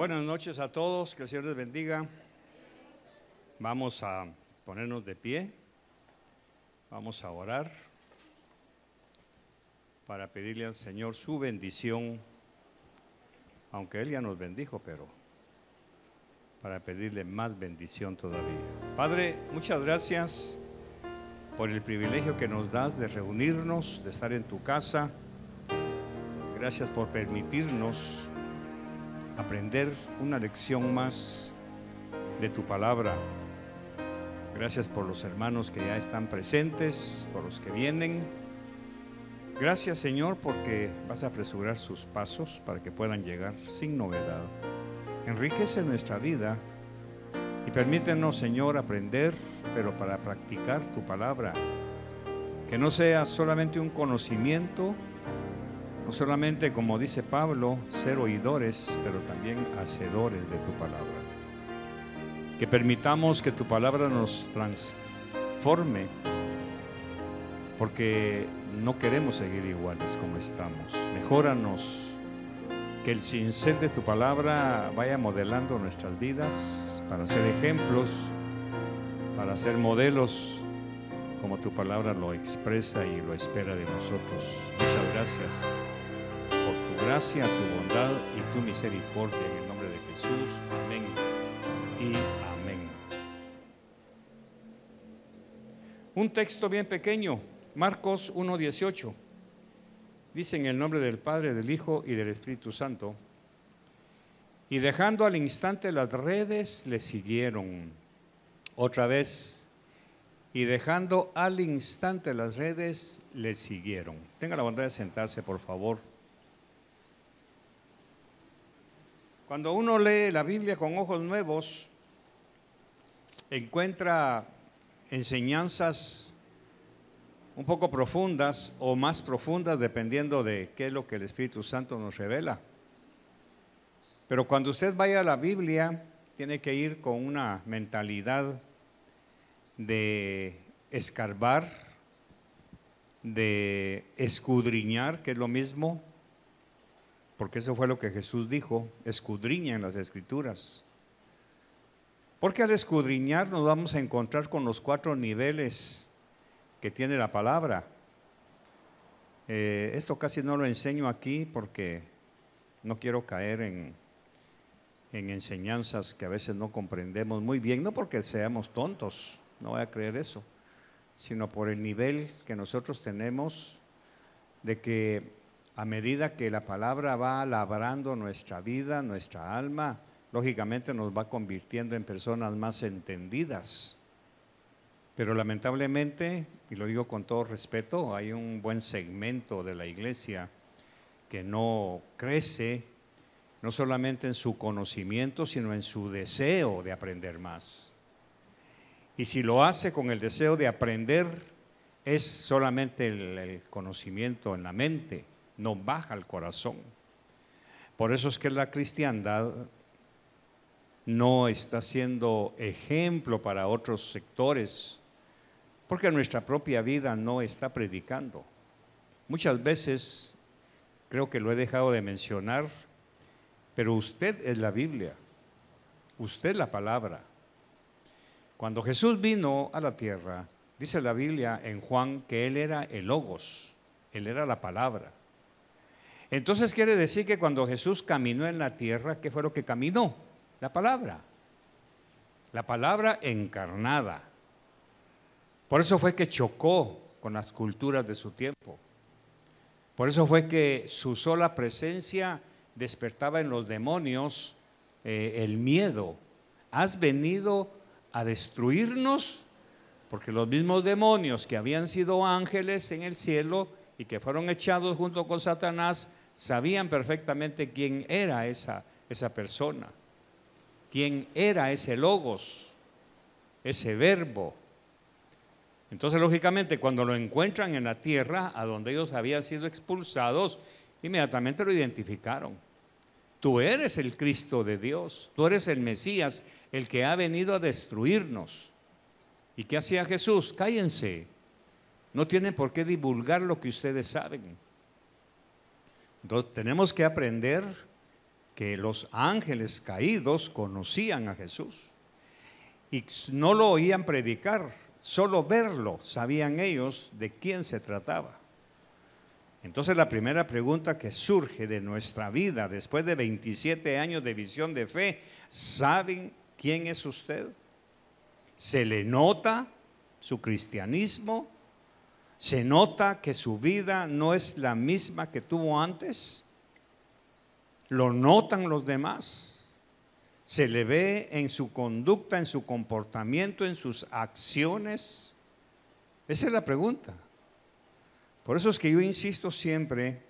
Buenas noches a todos, que el Señor les bendiga. Vamos a ponernos de pie, vamos a orar para pedirle al Señor su bendición, aunque Él ya nos bendijo, pero para pedirle más bendición todavía. Padre, muchas gracias por el privilegio que nos das de reunirnos, de estar en tu casa. Gracias por permitirnos aprender una lección más de tu palabra. Gracias por los hermanos que ya están presentes, por los que vienen. Gracias, Señor, porque vas a apresurar sus pasos para que puedan llegar sin novedad. Enriquece nuestra vida y permítenos, Señor, aprender, pero para practicar tu palabra. Que no sea solamente un conocimiento, no solamente, como dice Pablo, ser oidores, pero también hacedores de tu palabra. Que permitamos que tu palabra nos transforme, porque no queremos seguir iguales como estamos. Mejóranos, que el cincel de tu palabra vaya modelando nuestras vidas para ser ejemplos, para ser modelos, como tu palabra lo expresa y lo espera de nosotros. Muchas gracias por tu gracia, tu bondad y tu misericordia, en el nombre de Jesús. Amén y amén. Un texto bien pequeño, Marcos 1:18. Dice: en el nombre del Padre, del Hijo y del Espíritu Santo. Y dejando al instante las redes, le siguieron. Otra vez. Y dejando al instante las redes, le siguieron. Tenga la bondad de sentarse, por favor. Cuando uno lee la Biblia con ojos nuevos, encuentra enseñanzas un poco profundas o más profundas, dependiendo de qué es lo que el Espíritu Santo nos revela. Pero cuando usted vaya a la Biblia, tiene que ir con una mentalidad de escarbar, de escudriñar, que es lo mismo, porque eso fue lo que Jesús dijo: escudriña en las Escrituras. Porque al escudriñar nos vamos a encontrar con los 4 niveles que tiene la palabra. Esto casi no lo enseño aquí porque no quiero caer en enseñanzas que a veces no comprendemos muy bien, no porque seamos tontos, no voy a creer eso, sino por el nivel que nosotros tenemos de que a medida que la palabra va labrando nuestra vida, nuestra alma, lógicamente nos va convirtiendo en personas más entendidas. Pero lamentablemente, y lo digo con todo respeto, hay un buen segmento de la iglesia que no crece, no solamente en su conocimiento, sino en su deseo de aprender más. Y si lo hace con el deseo de aprender, es solamente el conocimiento en la mente, no baja al corazón. Por eso es que la cristiandad no está siendo ejemplo para otros sectores, porque nuestra propia vida no está predicando. Muchas veces, creo que lo he dejado de mencionar, pero usted es la Biblia, usted la palabra. Cuando Jesús vino a la tierra, dice la Biblia en Juan que Él era el Logos, Él era la palabra. Entonces quiere decir que cuando Jesús caminó en la tierra, ¿qué fue lo que caminó? La palabra encarnada. Por eso fue que chocó con las culturas de su tiempo. Por eso fue que su sola presencia despertaba en los demonios el miedo. Has venido a destruirnos, porque los mismos demonios que habían sido ángeles en el cielo y que fueron echados junto con Satanás, sabían perfectamente quién era esa persona, quién era ese logos, ese verbo. Entonces, lógicamente, cuando lo encuentran en la tierra, a donde ellos habían sido expulsados, inmediatamente lo identificaron. Tú eres el Cristo de Dios, tú eres el Mesías, el que ha venido a destruirnos. ¿Y qué hacía Jesús? Cállense, no tienen por qué divulgar lo que ustedes saben. Entonces tenemos que aprender que los ángeles caídos conocían a Jesús y no lo oían predicar, solo verlo sabían ellos de quién se trataba. Entonces la primera pregunta que surge de nuestra vida después de 27 años de visión de fe: ¿saben quién es usted? ¿Se le nota su cristianismo? ¿Se nota que su vida no es la misma que tuvo antes? ¿Lo notan los demás? ¿Se le ve en su conducta, en su comportamiento, en sus acciones? Esa es la pregunta. Por eso es que yo insisto siempre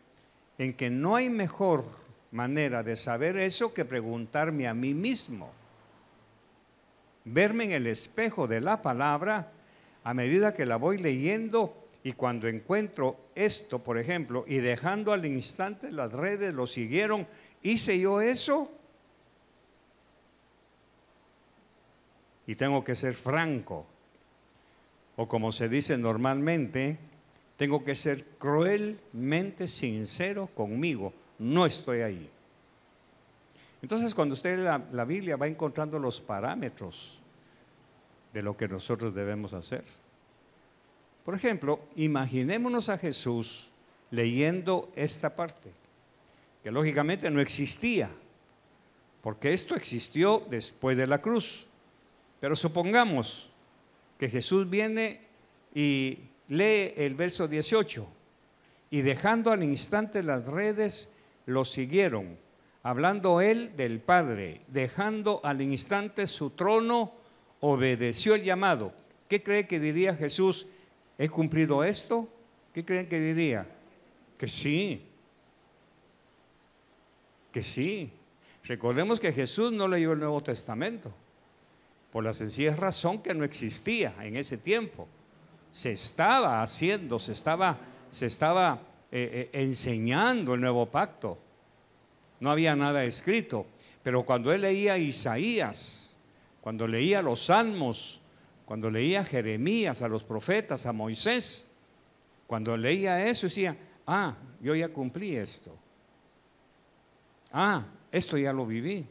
en que no hay mejor manera de saber eso que preguntarme a mí mismo. Verme en el espejo de la palabra a medida que la voy leyendo, y cuando encuentro esto, por ejemplo, y dejando al instante las redes lo siguieron, ¿hice yo eso? Y tengo que ser franco, o como se dice normalmente, tengo que ser cruelmente sincero conmigo. No estoy ahí. Entonces, cuando usted lee la Biblia, va encontrando los parámetros de lo que nosotros debemos hacer. Por ejemplo, imaginémonos a Jesús leyendo esta parte, que lógicamente no existía, porque esto existió después de la cruz. Pero supongamos que Jesús viene y lee el verso 18: y dejando al instante las redes, lo siguieron, hablando él del Padre. Dejando al instante su trono, obedeció el llamado. ¿Qué cree que diría Jesús? ¿He cumplido esto? ¿Qué creen que diría? Que sí. Que sí. Recordemos que Jesús no leyó el Nuevo Testamento, por la sencilla razón que no existía en ese tiempo. Se estaba haciendo, se estaba enseñando el nuevo pacto. No había nada escrito. Pero cuando él leía Isaías, cuando leía los Salmos, cuando leía Jeremías, a los profetas, a Moisés, cuando leía eso decía: ah, yo ya cumplí esto. Ah, esto ya lo viví.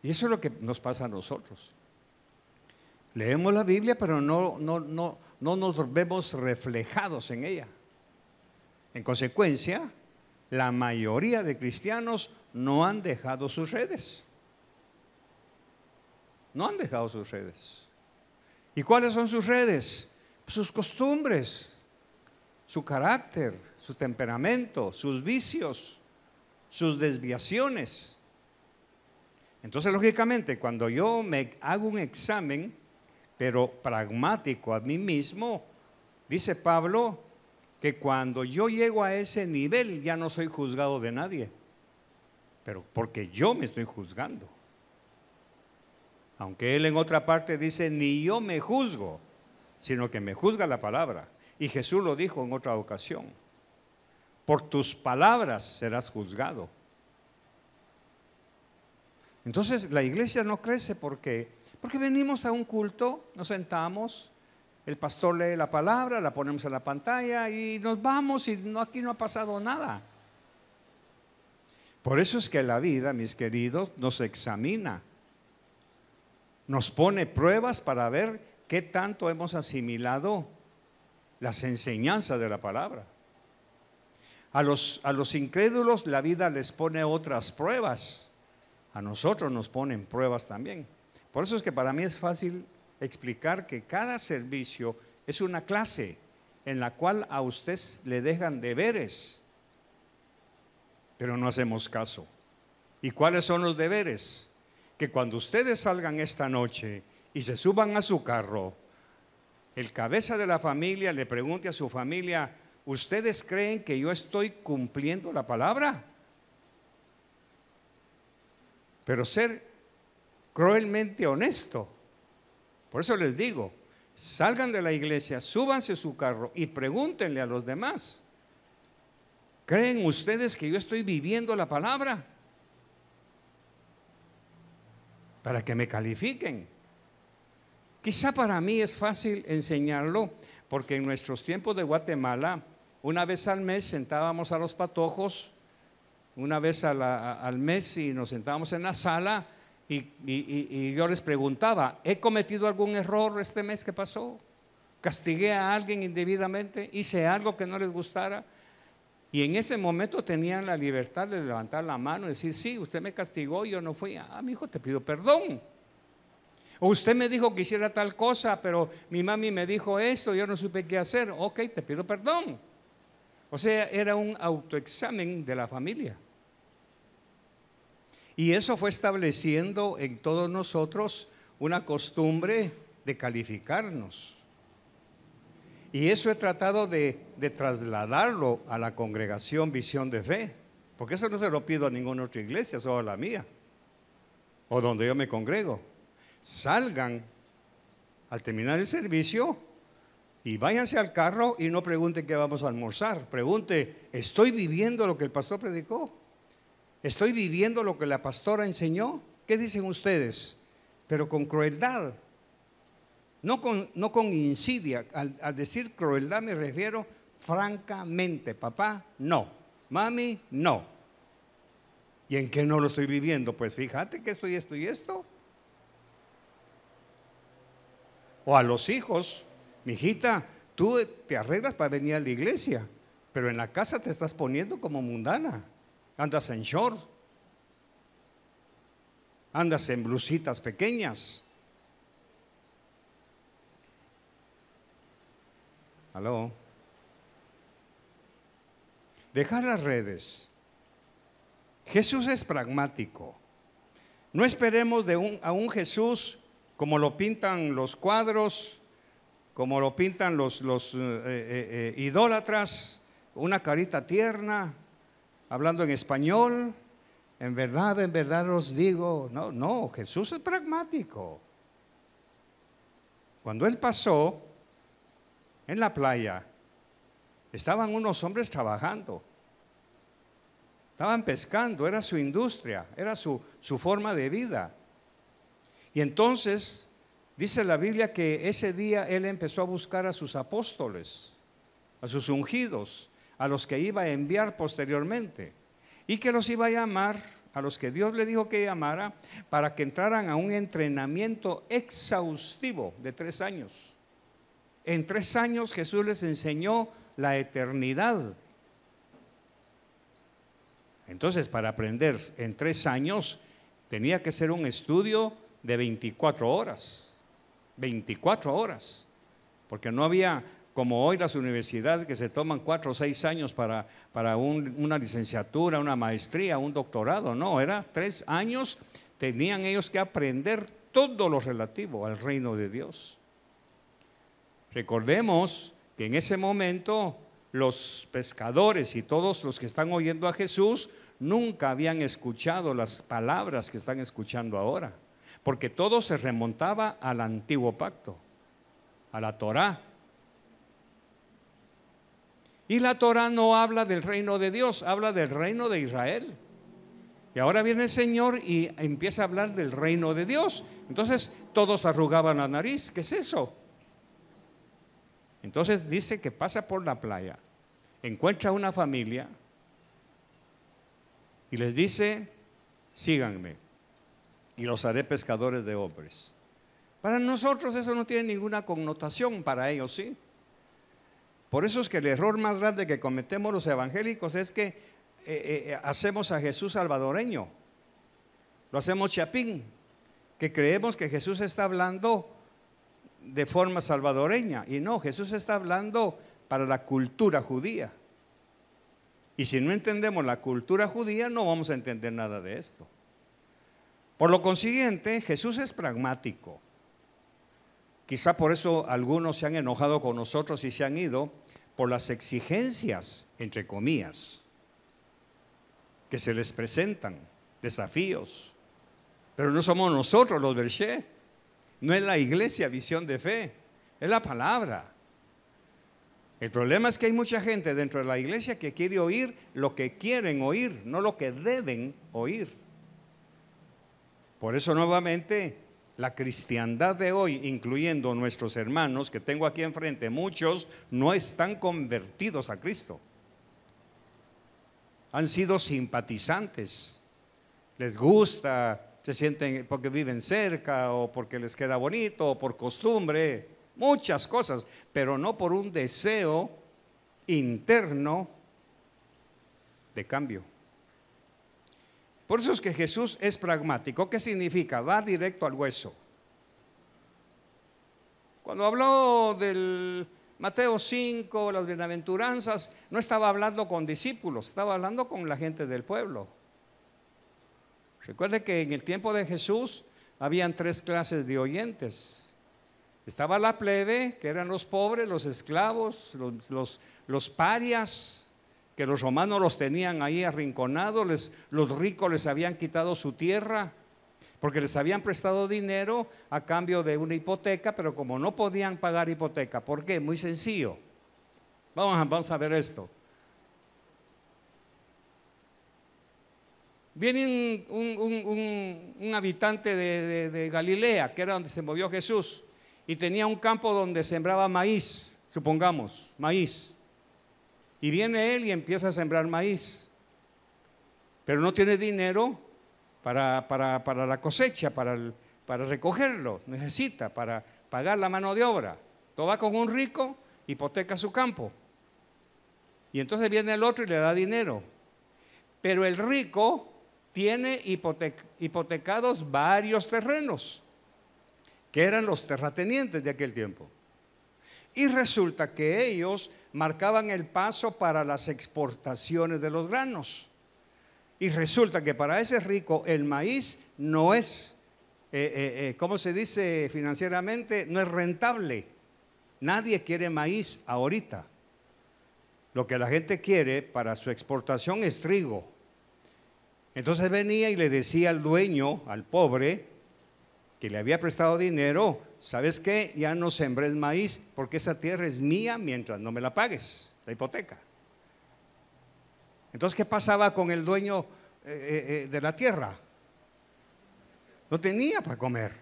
Y eso es lo que nos pasa a nosotros. Leemos la Biblia, pero no nos vemos reflejados en ella. En consecuencia, la mayoría de cristianos no han dejado sus redes. No han dejado sus redes. ¿Y cuáles son sus redes? Sus costumbres, su carácter, su temperamento, sus vicios, sus desviaciones. Entonces, lógicamente, cuando yo me hago un examen, pero pragmático a mí mismo, dice Pablo que cuando yo llego a ese nivel ya no soy juzgado de nadie, pero porque yo me estoy juzgando. Aunque él en otra parte dice: ni yo me juzgo, sino que me juzga la palabra. Y Jesús lo dijo en otra ocasión: por tus palabras serás juzgado. Entonces la iglesia no crece porque venimos a un culto, nos sentamos, el pastor lee la palabra, la ponemos en la pantalla y nos vamos, y aquí no ha pasado nada. Por eso es que la vida, mis queridos, nos examina, nos pone pruebas para ver qué tanto hemos asimilado las enseñanzas de la palabra. A los incrédulos la vida les pone otras pruebas. A nosotros nos ponen pruebas también. Por eso es que para mí es fácil explicar que cada servicio es una clase en la cual a usted le dejan deberes, pero no hacemos caso. ¿Y cuáles son los deberes? Que cuando ustedes salgan esta noche y se suban a su carro, el cabeza de la familia le pregunte a su familia: ¿ustedes creen que yo estoy cumpliendo la palabra? Pero ser cruelmente honesto. Por eso les digo, salgan de la iglesia, súbanse a su carro y pregúntenle a los demás: ¿creen ustedes que yo estoy viviendo la palabra? Para que me califiquen. Quizá para mí es fácil enseñarlo, porque en nuestros tiempos de Guatemala, una vez al mes sentábamos a los patojos, una vez al mes y nos sentábamos en la sala y yo les preguntaba, ¿he cometido algún error este mes que pasó? ¿Castigué a alguien indebidamente? ¿Hice algo que no les gustara? Y en ese momento tenían la libertad de levantar la mano y decir, sí, usted me castigó, yo no fui. Ah, mi hijo, te pido perdón. O usted me dijo que hiciera tal cosa, pero mi mami me dijo esto, yo no supe qué hacer. Ok, te pido perdón. O sea, era un autoexamen de la familia. Y eso fue estableciendo en todos nosotros una costumbre de calificarnos. Y eso he tratado de trasladarlo a la congregación Visión de Fe, porque eso no se lo pido a ninguna otra iglesia, solo a la mía, o donde yo me congrego. Salgan al terminar el servicio y váyanse al carro y no pregunten qué vamos a almorzar. Pregunte, ¿estoy viviendo lo que el pastor predicó? ¿Estoy viviendo lo que la pastora enseñó? ¿Qué dicen ustedes? Pero con crueldad. No con insidia. Al decir crueldad me refiero francamente. Papá, no. Mami, no. ¿Y en qué no lo estoy viviendo? Pues fíjate que estoy esto y esto. O a los hijos, mijita, tú te arreglas para venir a la iglesia, pero en la casa te estás poniendo como mundana. Andas en short, andas en blusitas pequeñas. ¿Aló? Dejar las redes. Jesús es pragmático. No esperemos a un Jesús como lo pintan los cuadros, como lo pintan los idólatras, una carita tierna, hablando en español. En verdad os digo. No, Jesús es pragmático. Cuando Él pasó en la playa, estaban unos hombres trabajando, estaban pescando, era su industria, era su forma de vida. Y entonces dice la Biblia que ese día Él empezó a buscar a sus apóstoles, a sus ungidos, a los que iba a enviar posteriormente, y que los iba a llamar, a los que Dios le dijo que llamara, para que entraran a un entrenamiento exhaustivo de 3 años. En 3 años Jesús les enseñó la eternidad. Entonces, para aprender en 3 años tenía que ser un estudio de 24 horas. 24 horas. Porque no había, como hoy las universidades que se toman 4 o 6 años para una licenciatura, una maestría, un doctorado. No, era 3 años. Tenían ellos que aprender todo lo relativo al reino de Dios. Recordemos que en ese momento los pescadores y todos los que están oyendo a Jesús nunca habían escuchado las palabras que están escuchando ahora, porque todo se remontaba al antiguo pacto, a la Torá. Y la Torá no habla del reino de Dios, habla del reino de Israel. Y ahora viene el Señor y empieza a hablar del reino de Dios. Entonces todos arrugaban la nariz. ¿Qué es eso? Entonces dice que pasa por la playa, encuentra una familia y les dice, síganme y los haré pescadores de hombres. Para nosotros eso no tiene ninguna connotación, para ellos sí. Por eso es que el error más grande que cometemos los evangélicos es que hacemos a Jesús salvadoreño, lo hacemos chapín, que creemos que Jesús está hablando de forma salvadoreña, y no, Jesús está hablando para la cultura judía. Y si no entendemos la cultura judía, no vamos a entender nada de esto. Por lo consiguiente, Jesús es pragmático. Quizá por eso algunos se han enojado con nosotros y se han ido por las exigencias, entre comillas, que se les presentan, desafíos. Pero no somos nosotros los Berché. No es la iglesia Visión de Fe, es la palabra. El problema es que hay mucha gente dentro de la iglesia que quiere oír lo que quieren oír, no lo que deben oír. Por eso nuevamente la cristiandad de hoy, incluyendo nuestros hermanos que tengo aquí enfrente, muchos no están convertidos a Cristo. han sido simpatizantes. Les gusta, se sienten porque viven cerca o porque les queda bonito o por costumbre, muchas cosas, pero no por un deseo interno de cambio. Por eso es que Jesús es pragmático. ¿Qué significa? Va directo al hueso. Cuando habló del Mateo 5, las bienaventuranzas, no estaba hablando con discípulos, estaba hablando con la gente del pueblo. Recuerde que en el tiempo de Jesús habían 3 clases de oyentes. Estaba la plebe, que eran los pobres, los esclavos, los parias, que los romanos los tenían ahí arrinconados, los ricos les habían quitado su tierra, porque les habían prestado dinero a cambio de una hipoteca, pero como no podían pagar hipoteca, ¿por qué? Muy sencillo. Vamos a ver esto. Viene un habitante de Galilea, que era donde se movió Jesús, y tenía un campo donde sembraba maíz, supongamos, maíz. Y viene él y empieza a sembrar maíz, pero no tiene dinero para la cosecha, para recogerlo, necesita para pagar la mano de obra. Todo va con un rico, hipoteca su campo. Y entonces viene el otro y le da dinero. Pero el rico tiene hipotecados varios terrenos, que eran los terratenientes de aquel tiempo. Y resulta que ellos marcaban el paso para las exportaciones de los granos. Y resulta que para ese rico el maíz no es, ¿cómo se dice financieramente? No es rentable. Nadie quiere maíz ahorita. Lo que la gente quiere para su exportación es trigo. Entonces venía y le decía al dueño, al pobre, que le había prestado dinero: ¿sabes qué? Ya no sembrés maíz porque esa tierra es mía mientras no me la pagues, la hipoteca. Entonces, ¿qué pasaba con el dueño de la tierra? No tenía para comer.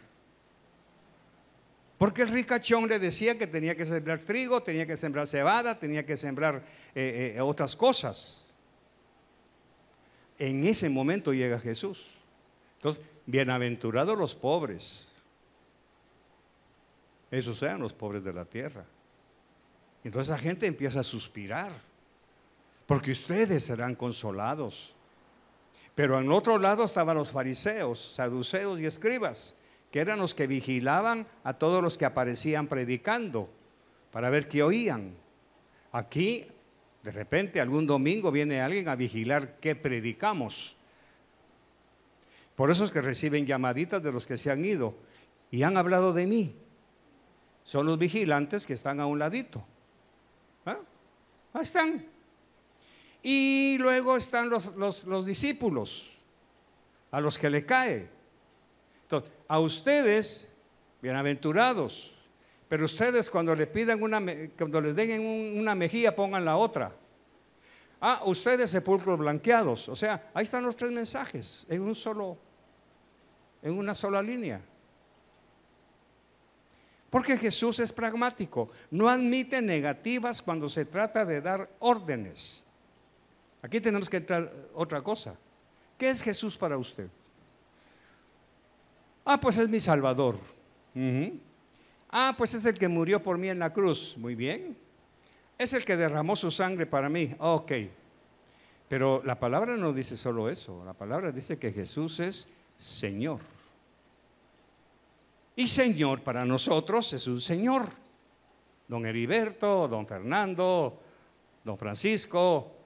Porque el ricachón le decía que tenía que sembrar trigo, tenía que sembrar cebada, tenía que sembrar otras cosas. En ese momento llega Jesús. Entonces, bienaventurados los pobres. Esos eran los pobres de la tierra. Entonces la gente empieza a suspirar, porque ustedes serán consolados. Pero en otro lado estaban los fariseos, saduceos y escribas, que eran los que vigilaban a todos los que aparecían predicando para ver qué oían. Aquí, de repente, algún domingo viene alguien a vigilar qué predicamos. Por eso es que reciben llamaditas de los que se han ido y han hablado de mí. Son los vigilantes que están a un ladito. Ahí están. Y luego están los discípulos, a los que le cae. Entonces, a ustedes, bienaventurados, pero ustedes cuando le pidan cuando les den una mejilla, pongan la otra. Ustedes sepulcros blanqueados. O sea, ahí están los 3 mensajes en una sola línea. Porque Jesús es pragmático, no admite negativas cuando se trata de dar órdenes. Aquí tenemos que entrar otra cosa. ¿Qué es Jesús para usted? Pues es mi Salvador. Pues es el que murió por mí en la cruz. Muy bien. Es el que derramó su sangre para mí. Ok. Pero la palabra no dice solo eso. La palabra dice que Jesús es Señor. Y Señor para nosotros es un Señor. Don Heriberto, don Fernando, don Francisco.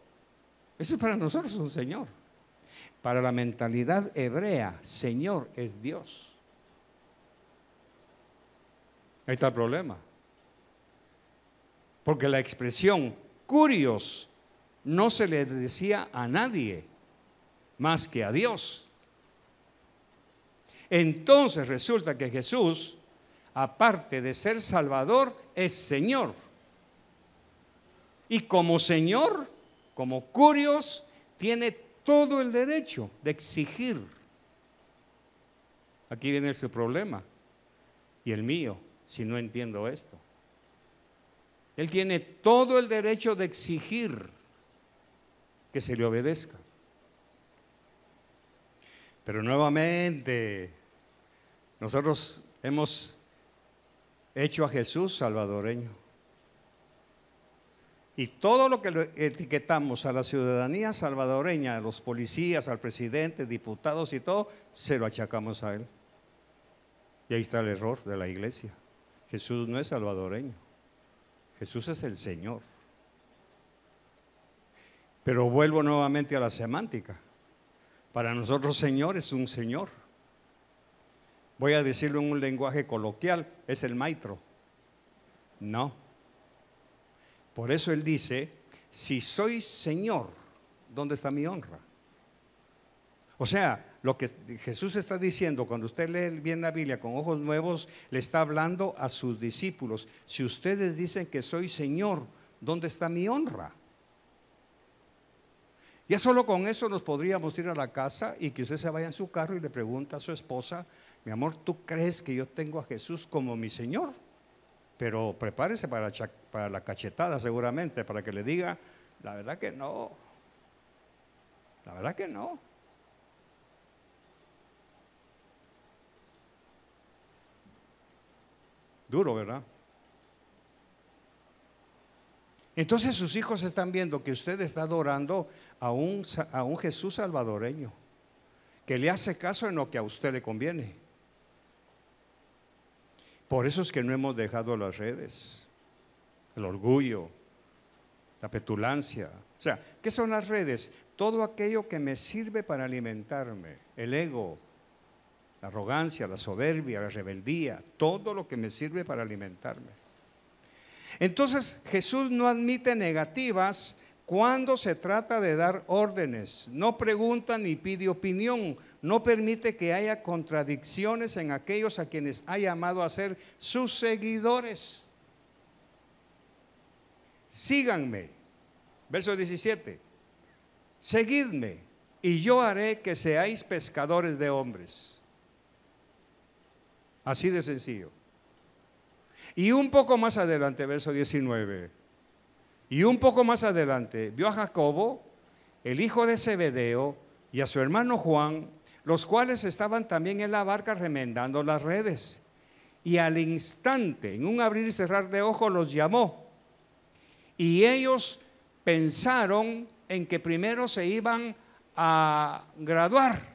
Eso para nosotros es un Señor. Para la mentalidad hebrea, Señor es Dios. Ahí está el problema. Porque la expresión curios no se le decía a nadie más que a Dios. Entonces resulta que Jesús, aparte de ser Salvador, es Señor. Y como Señor, como curios, tiene todo el derecho de exigir. Aquí viene su problema y el mío, si no entiendo esto. Él tiene todo el derecho de exigir que se le obedezca. Pero nuevamente, nosotros hemos hecho a Jesús salvadoreño. Y todo lo que lo etiquetamos a la ciudadanía salvadoreña, a los policías, al presidente, diputados y todo, se lo achacamos a él. Y ahí está el error de la iglesia. Jesús no es salvadoreño. Jesús es el Señor. Pero vuelvo nuevamente a la semántica. Para nosotros Señor es un Señor. Voy a decirlo en un lenguaje coloquial, es el maestro. No. Por eso Él dice, si soy Señor, ¿dónde está mi honra? O sea, lo que Jesús está diciendo, cuando usted lee bien la Biblia con ojos nuevos, le está hablando a sus discípulos. Si ustedes dicen que soy Señor, ¿dónde está mi honra? Ya solo con eso nos podríamos ir a la casa y que usted se vaya en su carro y le pregunta a su esposa, mi amor, ¿tú crees que yo tengo a Jesús como mi Señor? Pero prepárese para la cachetada seguramente, para que le diga, la verdad que no, la verdad que no. Duro, ¿verdad? Entonces sus hijos están viendo que usted está adorando a un Jesús salvadoreño, que le hace caso en lo que a usted le conviene. Por eso es que no hemos dejado las redes, el orgullo, la petulancia. O sea, ¿qué son las redes? Todo aquello que me sirve para alimentarme, el ego, la arrogancia, la soberbia, la rebeldía, todo lo que me sirve para alimentarme. Entonces Jesús no admite negativas cuando se trata de dar órdenes, no pregunta ni pide opinión, no permite que haya contradicciones en aquellos a quienes ha llamado a ser sus seguidores. Síganme, verso 17, seguidme y yo haré que seáis pescadores de hombres. Así de sencillo. Y un poco más adelante, verso 19, y un poco más adelante vio a Jacobo, el hijo de Zebedeo, y a su hermano Juan, los cuales estaban también en la barca remendando las redes. Y al instante, en un abrir y cerrar de ojos, los llamó. Y ellos pensaron en que primero se iban a graduar.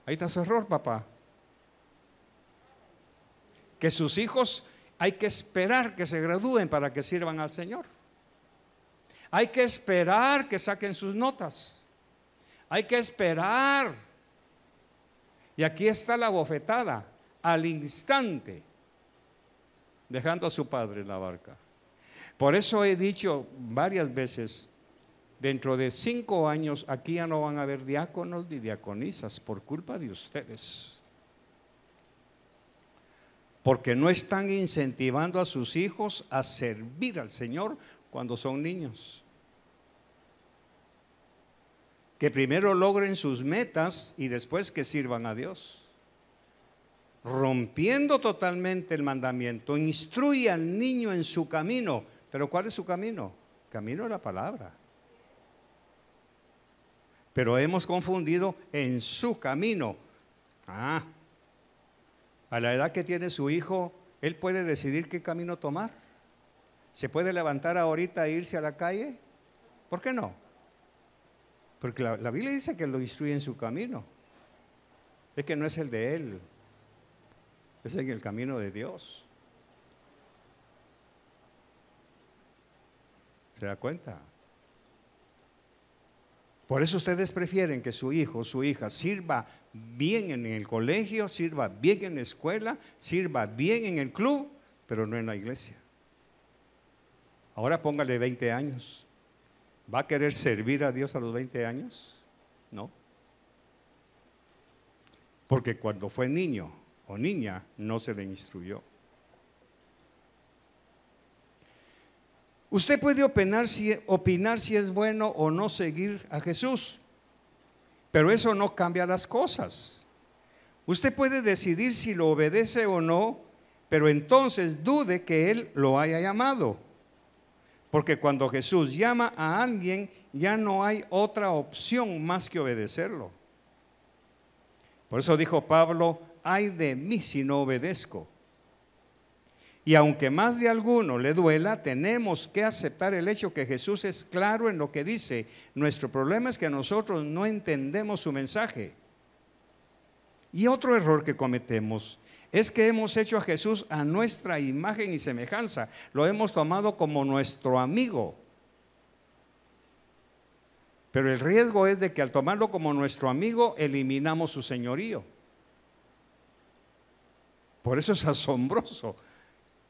Ahí está su error, papá. Que sus hijos hay que esperar que se gradúen para que sirvan al Señor. Hay que esperar que saquen sus notas. Hay que esperar. Y aquí está la bofetada, al instante, dejando a su padre en la barca. Por eso he dicho varias veces, dentro de 5 años aquí ya no van a haber diáconos ni diaconisas por culpa de ustedes. Porque no están incentivando a sus hijos a servir al Señor cuando son niños. Que primero logren sus metas y después que sirvan a Dios. Rompiendo totalmente el mandamiento, instruye al niño en su camino. ¿Pero cuál es su camino? Camino de la palabra. Pero hemos confundido en su camino. A la edad que tiene su hijo, él puede decidir qué camino tomar. ¿Se puede levantar ahorita e irse a la calle? ¿Por qué no? Porque la Biblia dice que lo instruye en su camino. Es que no es el de él, es en el camino de Dios. ¿Se da cuenta? Por eso ustedes prefieren que su hijo o su hija sirva bien en el colegio, sirva bien en la escuela, sirva bien en el club, pero no en la iglesia. Ahora póngale 20 años. ¿Va a querer servir a Dios a los 20 años? No. Porque cuando fue niño o niña no se le instruyó. Usted puede opinar si es bueno o no seguir a Jesús, pero eso no cambia las cosas. Usted puede decidir si lo obedece o no, pero entonces dude que Él lo haya llamado. Porque cuando Jesús llama a alguien, ya no hay otra opción más que obedecerlo. Por eso dijo Pablo: ay de mí si no obedezco. Y aunque más de alguno le duela, tenemos que aceptar el hecho que Jesús es claro en lo que dice. Nuestro problema es que nosotros no entendemos su mensaje. Y otro error que cometemos es que hemos hecho a Jesús a nuestra imagen y semejanza. Lo hemos tomado como nuestro amigo. Pero el riesgo es de que al tomarlo como nuestro amigo, eliminamos su señorío. Por eso es asombroso.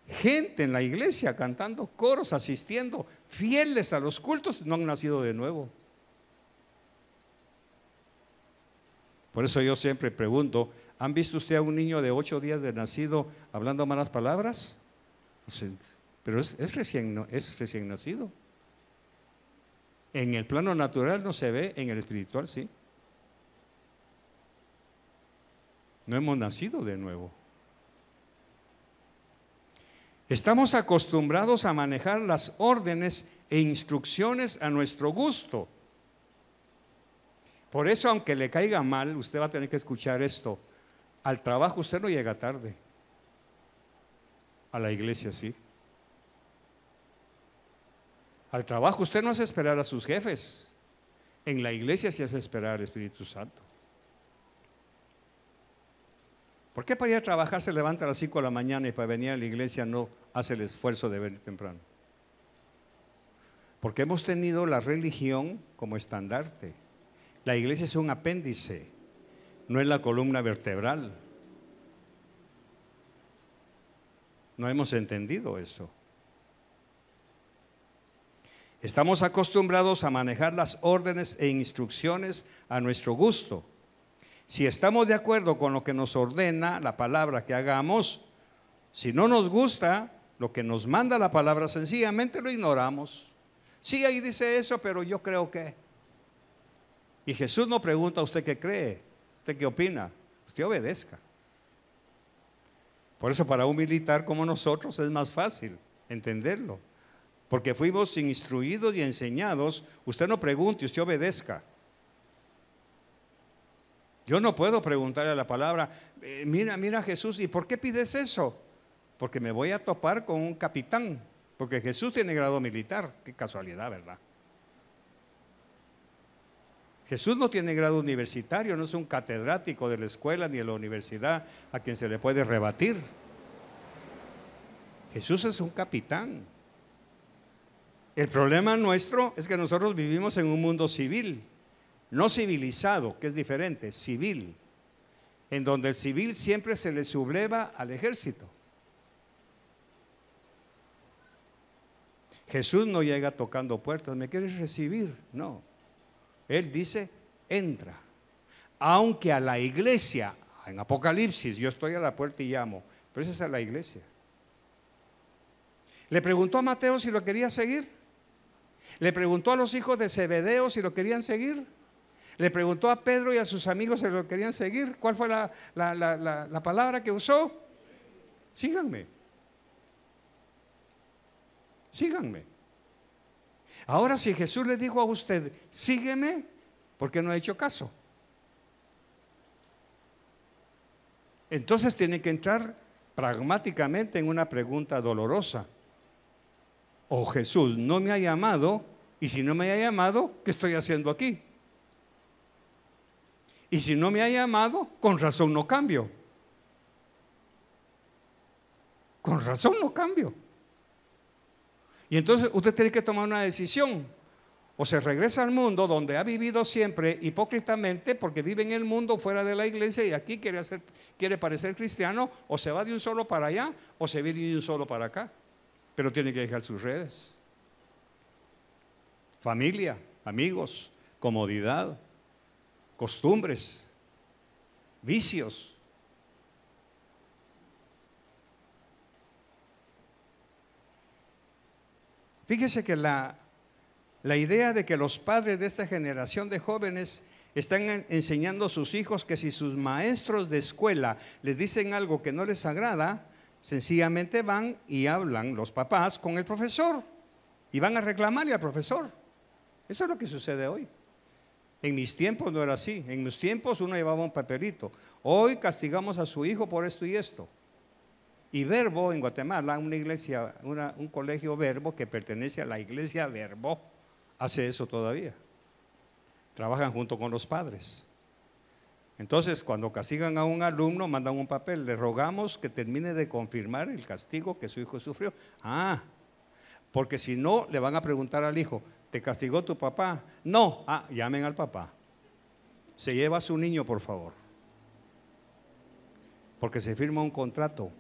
Gente en la iglesia cantando coros, asistiendo, fieles a los cultos, no han nacido de nuevo. Por eso yo siempre pregunto: ¿han visto usted a un niño de 8 días de nacido hablando malas palabras? Pero es recién nacido. En el plano natural no se ve, en el espiritual sí. No hemos nacido de nuevo. Estamos acostumbrados a manejar las órdenes e instrucciones a nuestro gusto. Por eso, aunque le caiga mal, usted va a tener que escuchar esto: al trabajo usted no llega tarde, a la iglesia sí. Al trabajo usted no hace esperar a sus jefes, en la iglesia sí hace esperar al Espíritu Santo. ¿Por qué para ir a trabajar se levanta a las 5 de la mañana y para venir a la iglesia no hace el esfuerzo de venir temprano? Porque hemos tenido la religión como estandarte. La iglesia es un apéndice, no es la columna vertebral. No hemos entendido eso. Estamos acostumbrados a manejar las órdenes e instrucciones a nuestro gusto. Si estamos de acuerdo con lo que nos ordena la palabra que hagamos, si no nos gusta lo que nos manda la palabra, sencillamente lo ignoramos. Sí, ahí dice eso, pero yo creo que. Y Jesús no pregunta: ¿usted qué cree? ¿Usted qué opina? Usted obedezca. Por eso para un militar como nosotros es más fácil entenderlo, porque fuimos instruidos y enseñados. Usted no pregunte, usted obedezca. Yo no puedo preguntarle a la palabra: mira Jesús, ¿y por qué pides eso? Porque me voy a topar con un capitán, porque Jesús tiene grado militar. Qué casualidad, ¿verdad? Jesús no tiene grado universitario, no es un catedrático de la escuela ni de la universidad a quien se le puede rebatir. Jesús es un capitán. El problema nuestro es que nosotros vivimos en un mundo civil, no civilizado, que es diferente, civil, en donde el civil siempre se le subleva al ejército. Jesús no llega tocando puertas: ¿me quieres recibir? No. Él dice: entra. Aunque a la iglesia, en Apocalipsis, yo estoy a la puerta y llamo, pero esa es a la iglesia. Le preguntó a Mateo si lo quería seguir. Le preguntó a los hijos de Zebedeo si lo querían seguir. Le preguntó a Pedro y a sus amigos si lo querían seguir. ¿Cuál fue la palabra que usó? Síganme. Síganme. Ahora, si Jesús le dijo a usted: sígueme, ¿por qué no ha hecho caso? Entonces tiene que entrar pragmáticamente en una pregunta dolorosa: o Jesús no me ha llamado, y si no me ha llamado, ¿qué estoy haciendo aquí? Y si no me ha llamado, con razón no cambio. Con razón no cambio. Y entonces usted tiene que tomar una decisión: o se regresa al mundo donde ha vivido siempre hipócritamente, porque vive en el mundo fuera de la iglesia y aquí quiere parecer cristiano, o se va de un solo para allá, o se viene de un solo para acá. Pero tiene que dejar sus redes, familia, amigos, comodidad, costumbres, vicios. Fíjese que la idea de que los padres de esta generación de jóvenes están enseñando a sus hijos que si sus maestros de escuela les dicen algo que no les agrada, sencillamente van y hablan los papás con el profesor. y van a reclamarle al profesor. Eso es lo que sucede hoy. En mis tiempos no era así. En mis tiempos uno llevaba un papelito. Hoy castigamos a su hijo por esto y esto. Y Verbo en Guatemala, una iglesia, un colegio Verbo que pertenece a la iglesia Verbo, hace eso todavía. Trabajan junto con los padres. Entonces, cuando castigan a un alumno, mandan un papel. Le rogamos que termine de confirmar el castigo que su hijo sufrió. Porque si no, le van a preguntar al hijo, ¿te castigó tu papá? No. Llamen al papá. Se lleva a su niño, por favor. Porque se firma un contrato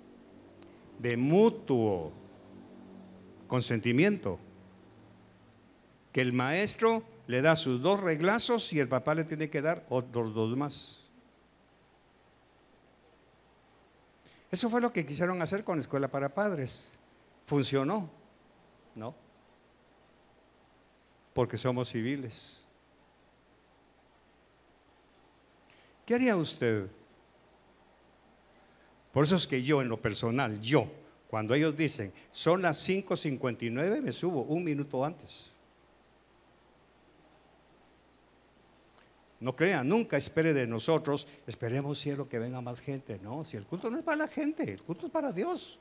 de mutuo consentimiento, que el maestro le da sus 2 reglazos y el papá le tiene que dar otros 2 más. Eso fue lo que quisieron hacer con la escuela para padres. ¿Funcionó? No. Porque somos civiles. ¿Qué haría usted? Por eso es que yo, en lo personal, cuando ellos dicen, son las 5:59, me subo 1 minuto antes. No crean, nunca espere de nosotros, esperemos cielo que venga más gente. No, si el culto no es para la gente, el culto es para Dios.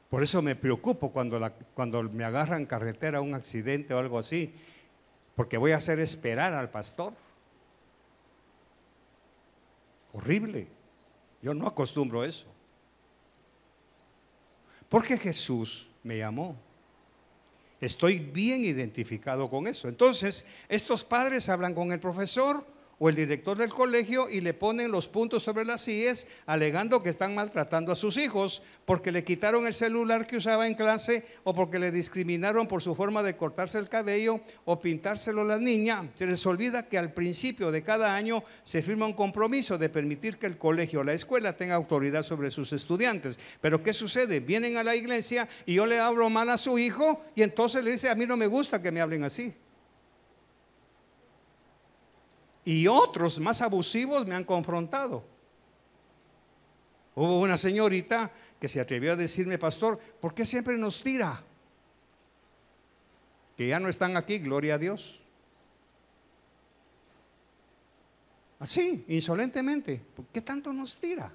Por eso me preocupo cuando me agarran carretera un accidente o algo así, porque voy a hacer esperar al pastor. Horrible. Yo no acostumbro eso. Porque Jesús me llamó. Estoy bien identificado con eso. Entonces, estos padres hablan con el profesor o el director del colegio y le ponen los puntos sobre las IES, alegando que están maltratando a sus hijos porque le quitaron el celular que usaba en clase, o porque le discriminaron por su forma de cortarse el cabello o pintárselo a la niña. Se les olvida que al principio de cada año se firma un compromiso de permitir que el colegio o la escuela tenga autoridad sobre sus estudiantes. Pero ¿qué sucede? Vienen a la iglesia y yo le hablo mal a su hijo y entonces le dice, a mí no me gusta que me hablen así. Y otros más abusivos me han confrontado. Hubo una señorita que se atrevió a decirme, pastor, ¿por qué siempre nos tira? Que ya no están aquí, gloria a Dios. Así, insolentemente, ¿por qué tanto nos tira?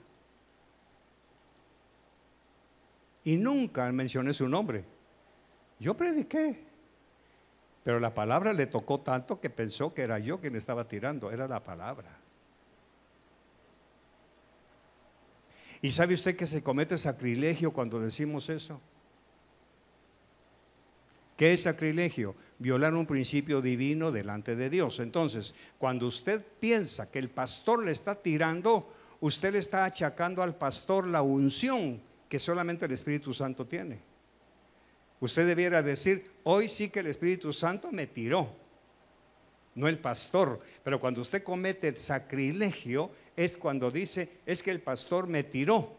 Y nunca mencioné su nombre. Yo prediqué. Pero la palabra le tocó tanto que pensó que era yo quien estaba tirando, era la palabra. ¿Y sabe usted que se comete sacrilegio cuando decimos eso? ¿Qué es sacrilegio? Violar un principio divino delante de Dios. Entonces, cuando usted piensa que el pastor le está tirando, usted le está achacando al pastor la unción que solamente el Espíritu Santo tiene. Usted debiera decir, hoy sí que el Espíritu Santo me tiró, no el pastor. Pero cuando usted comete el sacrilegio, es cuando dice, es que el pastor me tiró.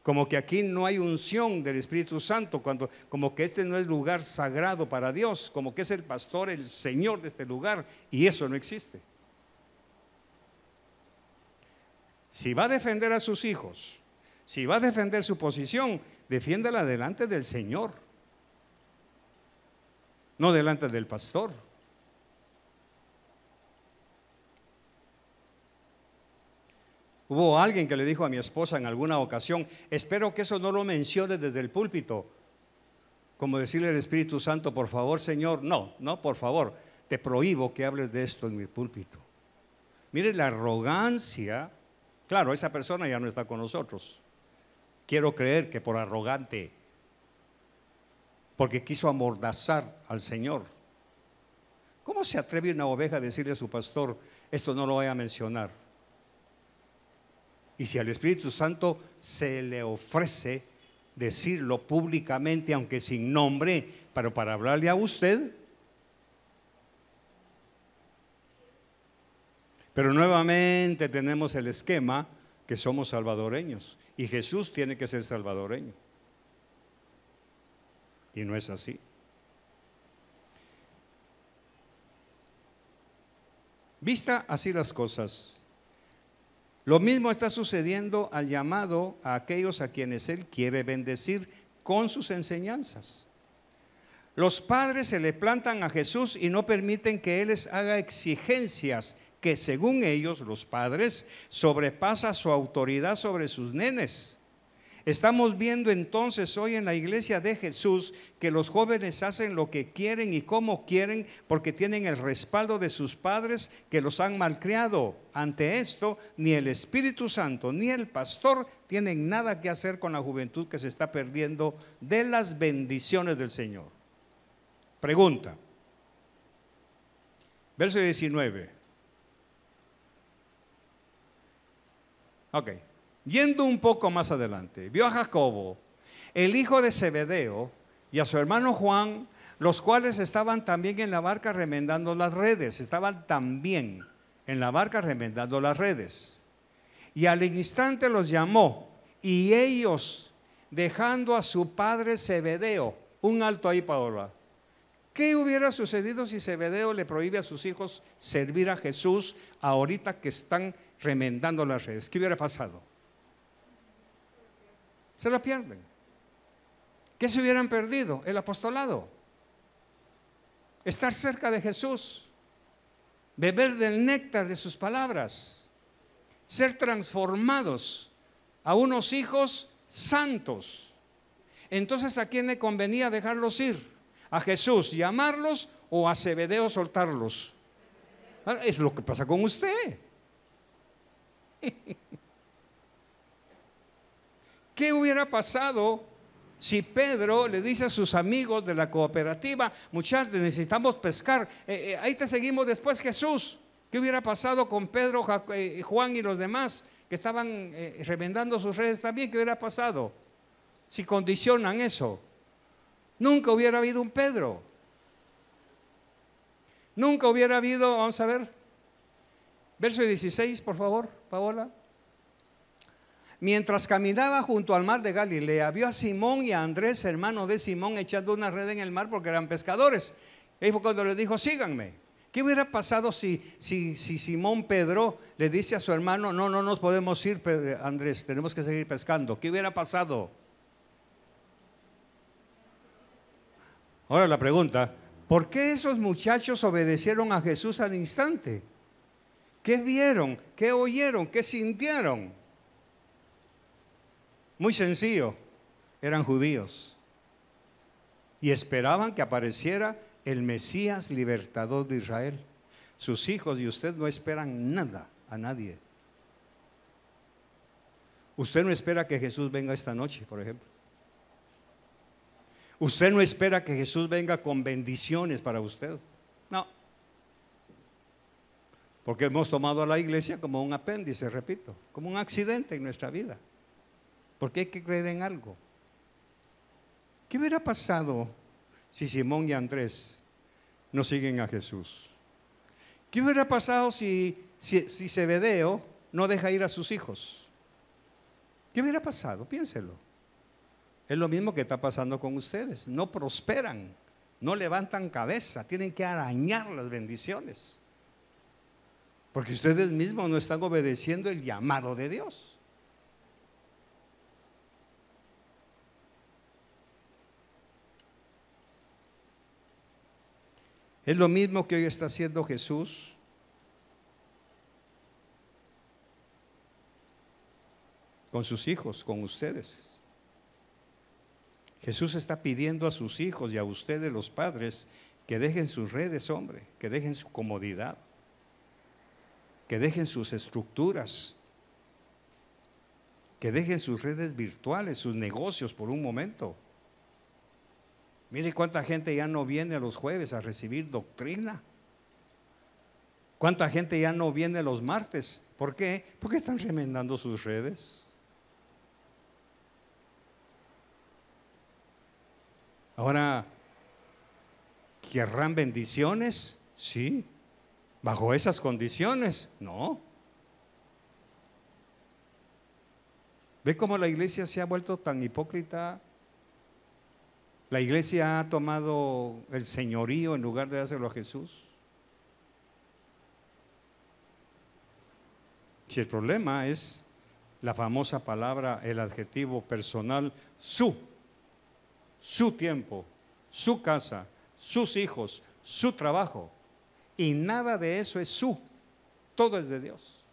Como que aquí no hay unción del Espíritu Santo, como que este no es lugar sagrado para Dios, como que es el pastor, el Señor de este lugar, y eso no existe. Si va a defender a sus hijos, si va a defender su posición, defiéndala delante del Señor, no delante del pastor. Hubo alguien que le dijo a mi esposa en alguna ocasión, espero que eso no lo mencione desde el púlpito, como decirle al Espíritu Santo, por favor, Señor, no, por favor, te prohíbo que hables de esto en mi púlpito. Mire la arrogancia. Claro, esa persona ya no está con nosotros. Quiero creer que por arrogante, porque quiso amordazar al Señor. ¿Cómo se atreve una oveja a decirle a su pastor, esto no lo voy a mencionar? Y si al Espíritu Santo se le ofrece decirlo públicamente, aunque sin nombre, pero para hablarle a usted. Pero nuevamente tenemos el esquema que somos salvadoreños y Jesús tiene que ser salvadoreño. Y no es así. Vista así las cosas, Lo mismo está sucediendo al llamado a aquellos a quienes Él quiere bendecir con sus enseñanzas. Los padres se le plantan a Jesús y no permiten que Él les haga exigencias que, según ellos, los padres, sobrepasa su autoridad sobre sus nenes. Estamos viendo entonces hoy en la iglesia de Jesús que los jóvenes hacen lo que quieren y como quieren porque tienen el respaldo de sus padres que los han malcriado. Ante esto, ni el Espíritu Santo ni el pastor tienen nada que hacer con la juventud que se está perdiendo de las bendiciones del Señor. Pregunta, verso 19. Ok. Yendo un poco más adelante, vio a Jacobo, el hijo de Zebedeo, y a su hermano Juan, los cuales estaban también en la barca remendando las redes. Estaban también en la barca remendando las redes. Y al instante los llamó, y ellos, dejando a su padre Zebedeo, un alto ahí, Paola. ¿Qué hubiera sucedido si Zebedeo le prohíbe a sus hijos servir a Jesús ahorita que están remendando las redes? ¿Qué hubiera pasado? Se lo pierden. ¿Qué se hubieran perdido? El apostolado. Estar cerca de Jesús. Beber del néctar de sus palabras. Ser transformados a unos hijos santos. Entonces, ¿a quién le convenía dejarlos ir? ¿A Jesús llamarlos o a Zebedeo soltarlos? Es lo que pasa con usted. ¿Qué hubiera pasado si Pedro le dice a sus amigos de la cooperativa: muchachos, necesitamos pescar, ahí te seguimos después, Jesús? ¿Qué hubiera pasado con Pedro, Juan y los demás que estaban remendando sus redes también? ¿Qué hubiera pasado si condicionan eso? Nunca hubiera habido un Pedro. Nunca hubiera habido, vamos a ver, verso 16, por favor, Paola. Mientras caminaba junto al mar de Galilea, vio a Simón y a Andrés, hermano de Simón, echando una red en el mar porque eran pescadores. Y fue cuando les dijo: síganme. ¿Qué hubiera pasado si Simón Pedro le dice a su hermano: no nos podemos ir, Andrés, tenemos que seguir pescando? ¿Qué hubiera pasado? Ahora la pregunta: ¿por qué esos muchachos obedecieron a Jesús al instante? ¿Qué vieron? ¿Qué oyeron? ¿Qué sintieron? Muy sencillo, eran judíos y esperaban que apareciera el Mesías libertador de Israel. Sus hijos y usted no esperan nada a nadie. Usted no espera que Jesús venga esta noche, por ejemplo. Usted no espera que Jesús venga con bendiciones para usted. No. Porque hemos tomado a la iglesia como un apéndice, repito, como un accidente en nuestra vida. Porque hay que creer en algo. ¿Qué hubiera pasado si Simón y Andrés no siguen a Jesús? ¿Qué hubiera pasado si Zebedeo no deja ir a sus hijos? ¿Qué hubiera pasado? Piénselo. Es lo mismo que está pasando con ustedes. No prosperan, no levantan cabeza, tienen que arañar las bendiciones. Porque ustedes mismos no están obedeciendo el llamado de Dios. Es lo mismo que hoy está haciendo Jesús. Con sus hijos, con ustedes. Jesús está pidiendo a sus hijos y a ustedes, los padres, que dejen sus redes, hombre, que dejen su comodidad, que dejen sus estructuras, que dejen sus redes virtuales, sus negocios por un momento. Mire cuánta gente ya no viene los jueves a recibir doctrina. Cuánta gente ya no viene los martes. ¿Por qué? Porque están remendando sus redes. Ahora, ¿querrán bendiciones? Sí. ¿Bajo esas condiciones? No. ¿Ve cómo la iglesia se ha vuelto tan hipócrita? La iglesia ha tomado el señorío en lugar de hacerlo a Jesús. Si el problema es la famosa palabra, el adjetivo personal, su tiempo, su casa, sus hijos, su trabajo, y nada de eso es su, todo es de Dios.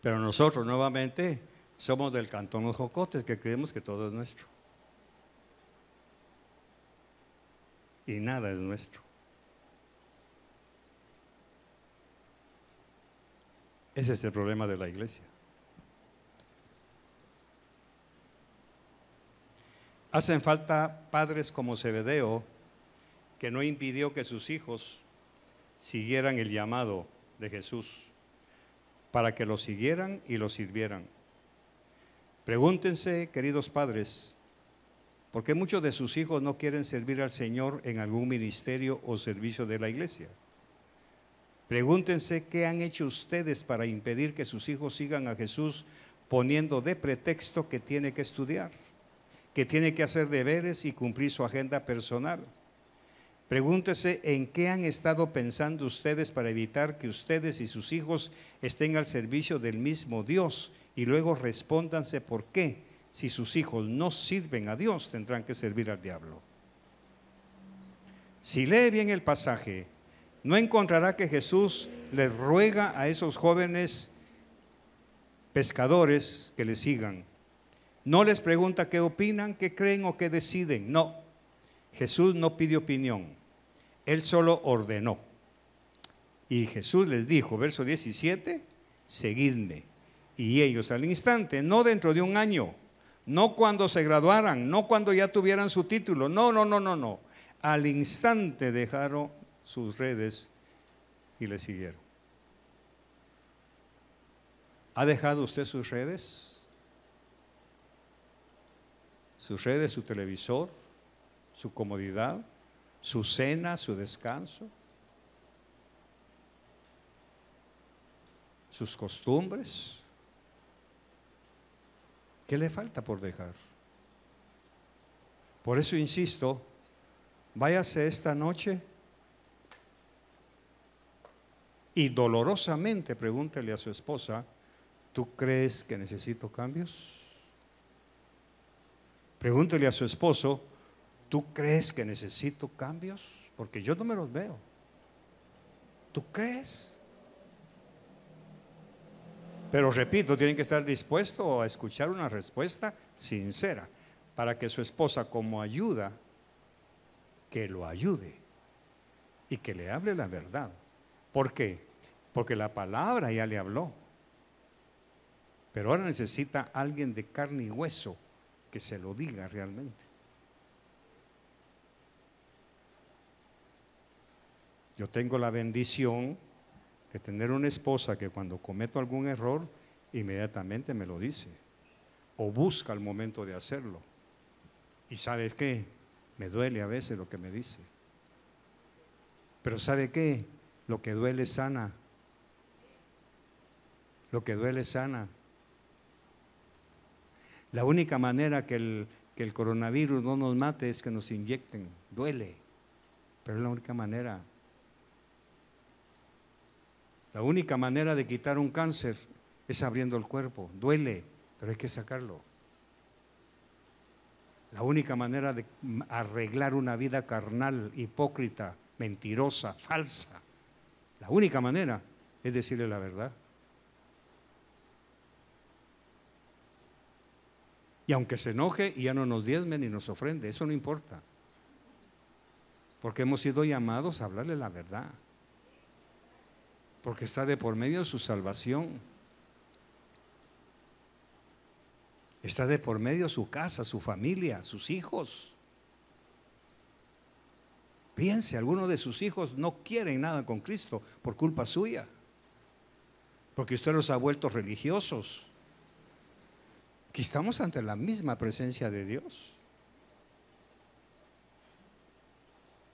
Pero nosotros nuevamente somos del cantón Los Jocotes, que creemos que todo es nuestro. Y nada es nuestro. Ese es el problema de la iglesia. Hacen falta padres como Zebedeo, que no impidió que sus hijos siguieran el llamado de Jesús, para que lo siguieran y lo sirvieran. Pregúntense, queridos padres, ¿por qué muchos de sus hijos no quieren servir al Señor en algún ministerio o servicio de la iglesia? Pregúntense qué han hecho ustedes para impedir que sus hijos sigan a Jesús, poniendo de pretexto que tiene que estudiar, que tiene que hacer deberes y cumplir su agenda personal. Pregúntese en qué han estado pensando ustedes para evitar que ustedes y sus hijos estén al servicio del mismo Dios, y luego respóndanse por qué, si sus hijos no sirven a Dios, tendrán que servir al diablo. Si lee bien el pasaje, no encontrará que Jesús les ruega a esos jóvenes pescadores que le sigan. No les pregunta qué opinan, qué creen o qué deciden. No, Jesús no pide opinión, Él solo ordenó. Y Jesús les dijo, verso 17, seguidme. Y ellos al instante, no dentro de un año, no cuando se graduaran, no cuando ya tuvieran su título, no. Al instante dejaron sus redes y le siguieron. ¿Ha dejado usted sus redes? Sus redes, su televisor, su comodidad, su cena, su descanso, sus costumbres. ¿Qué le falta por dejar? Por eso insisto, váyase esta noche y dolorosamente pregúntele a su esposa, ¿tú crees que necesito cambios? Pregúntele a su esposo, ¿tú crees que necesito cambios? Porque yo no me los veo. ¿Tú crees? Pero repito, tienen que estar dispuestos a escuchar una respuesta sincera para que su esposa, como ayuda, que lo ayude y que le hable la verdad. ¿Por qué? Porque la palabra ya le habló. Pero ahora necesita alguien de carne y hueso que se lo diga realmente. Yo tengo la bendición de tener una esposa que cuando cometo algún error, inmediatamente me lo dice o busca el momento de hacerlo. Y ¿sabes qué? Me duele a veces lo que me dice. Pero ¿sabe qué? Lo que duele sana. Lo que duele sana. La única manera que el coronavirus no nos mate es que nos inyecten. Duele, pero es la única manera. La única manera de quitar un cáncer es abriendo el cuerpo. Duele, pero hay que sacarlo. La única manera de arreglar una vida carnal, hipócrita, mentirosa, falsa, la única manera es decirle la verdad. Y aunque se enoje y ya no nos diezme ni nos ofrende, eso no importa. Porque hemos sido llamados a hablarle la verdad. Porque está de por medio su salvación. Está de por medio su casa, su familia, sus hijos. Piense, algunos de sus hijos no quieren nada con Cristo por culpa suya. Porque usted los ha vuelto religiosos. Aquí estamos ante la misma presencia de Dios,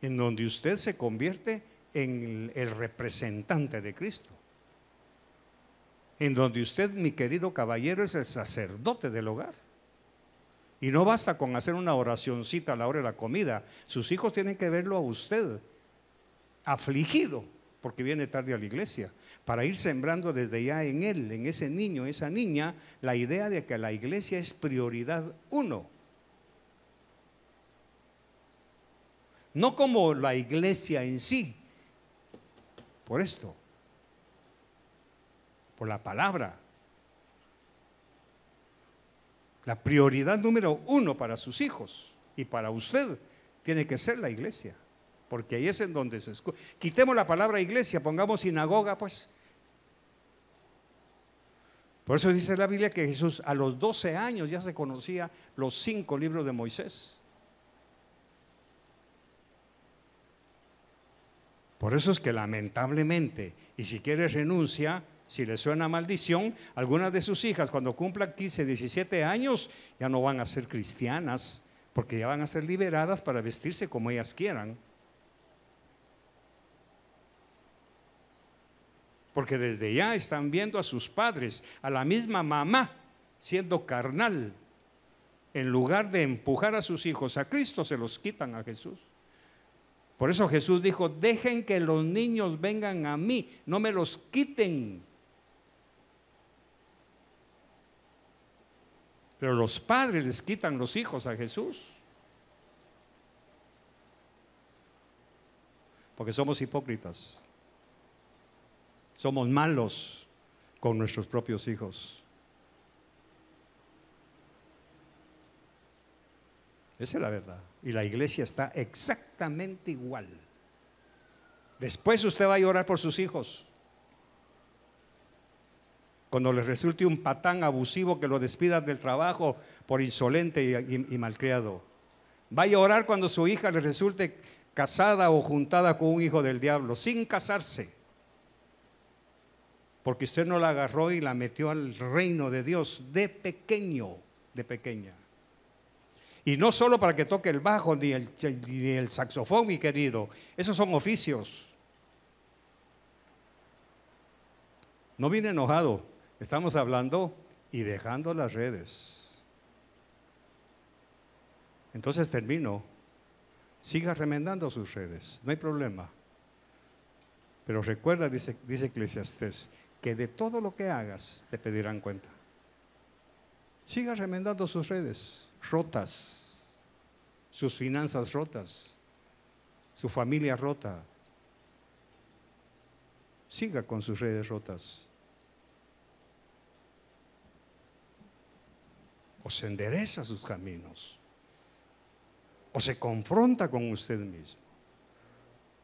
en donde usted se convierte en el representante de Cristo, en donde usted, mi querido caballero, es el sacerdote del hogar. Y no basta con hacer una oracioncita a la hora de la comida. Sus hijos tienen que verlo a usted afligido porque viene tarde a la iglesia, para ir sembrando desde ya en él, en ese niño, esa niña, la idea de que la iglesia es prioridad uno. No como la iglesia en sí, por esto, por la palabra. La prioridad número uno para sus hijos y para usted tiene que ser la iglesia, porque ahí es en donde se escucha. Quitemos la palabra iglesia, pongamos sinagoga, pues. Por eso dice la Biblia que Jesús a los 12 años ya se conocía los 5 libros de Moisés. Por eso es que lamentablemente, y si quiere renuncia, si le suena maldición, algunas de sus hijas cuando cumplan 15, 17 años ya no van a ser cristianas, porque ya van a ser liberadas para vestirse como ellas quieran. Porque desde ya están viendo a sus padres, a la misma mamá, siendo carnal. En lugar de empujar a sus hijos a Cristo, se los quitan a Jesús. Por eso Jesús dijo, dejen que los niños vengan a mí, no me los quiten. Pero los padres les quitan los hijos a Jesús. Porque somos hipócritas. Somos malos con nuestros propios hijos. Esa es la verdad. Y la iglesia está exactamente igual. Después usted va a llorar por sus hijos. Cuando les resulte un patán abusivo que lo despidan del trabajo por insolente y malcriado. Va a llorar cuando su hija le resulte casada o juntada con un hijo del diablo, sin casarse. Porque usted no la agarró y la metió al reino de Dios de pequeño, de pequeña. Y no solo para que toque el bajo ni el saxofón, mi querido. Esos son oficios. No vine enojado. Estamos hablando y dejando las redes. Entonces termino. Siga remendando sus redes. No hay problema. Pero recuerda, dice Eclesiastés, que de todo lo que hagas te pedirán cuenta. Siga remendando sus redes rotas, sus finanzas rotas, su familia rota. Siga con sus redes rotas. O se endereza sus caminos, o se confronta con usted mismo.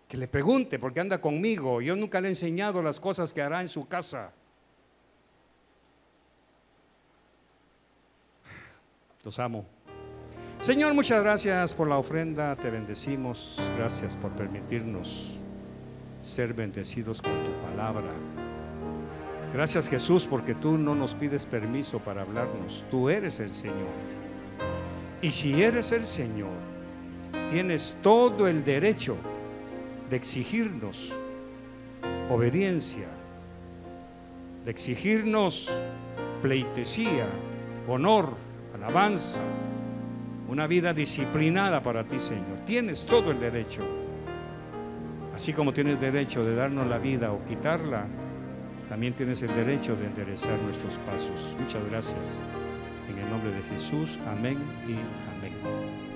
Que le pregunte, porque anda conmigo, yo nunca le he enseñado las cosas que hará en su casa. Los amo. Señor, muchas gracias por la ofrenda, te bendecimos. Gracias por permitirnos ser bendecidos con tu palabra. Gracias, Jesús, porque tú no nos pides permiso para hablarnos. Tú eres el Señor. Y si eres el Señor, tienes todo el derecho de exigirnos obediencia, de exigirnos pleitesía, honor, alabanza, una vida disciplinada para ti, Señor. Tienes todo el derecho. Así como tienes derecho de darnos la vida o quitarla, también tienes el derecho de enderezar nuestros pasos. Muchas gracias. En el nombre de Jesús, amén y amén.